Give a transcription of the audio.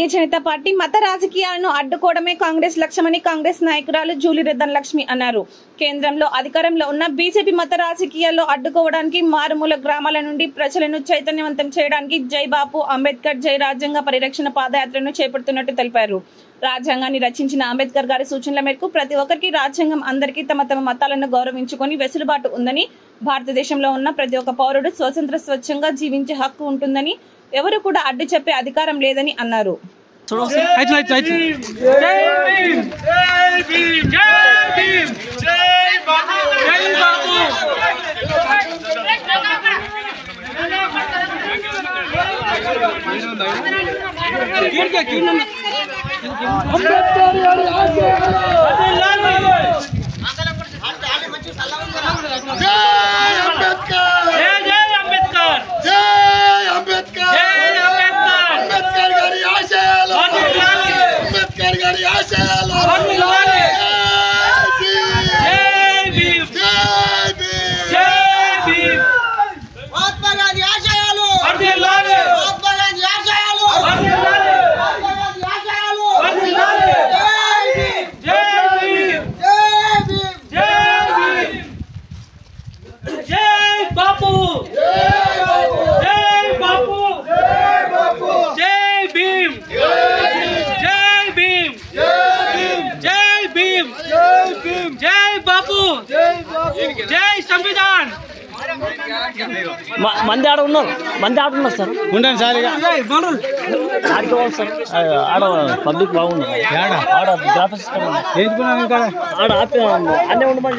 Bharatiya Janata party మత రాజకీయాలను అడ్డుకోవడమే కాంగ్రెస్ లక్ష్యమని కాంగ్రెస్ నాయకురాలు జూలిరెడ్డి లక్ష్మి అన్నారు. కేంద్రంలో అధికారంలో ఉన్న బీజేపీ మత రాజకీయాల్లో అడ్డుకోవడానికి మారుమూల గ్రామాల నుండి ప్రజలను చైతన్యవంతం చేయడానికి జై బాపు అంబేద్కర్ జై రాజ్యాంగ పరిరక్షణ పాదయాత్రను చేపడుతున్నట్టు తెలిపారు. రాజ్యాంగాన్ని రచించిన అంబేద్కర్ గారి సూచనల మేరకు ప్రతి ఒక్కరికి రాజ్యాంగం అందరికీ తమ తమ మతాలను గౌరవించుకొని వెసులుబాటు ఉందని, భారతదేశంలో ఉన్న ప్రతి ఒక్క పౌరుడు స్వతంత్రంగా జీవించే హక్కు ఉంటుందని, ఎవరు కూడా అడ్డు చెప్పే అధికారం లేదని అన్నారు. జై సంవిధాన్. మంది ఆడున్నారు సార్. ఉండండి సార్, ఆడుకోవాలి సార్. ఆడ పబ్లిక్ బాగుంది. ఆడ గ్రాఫిక్స్ ఆడ ఆడ అన్నీ ఉండమని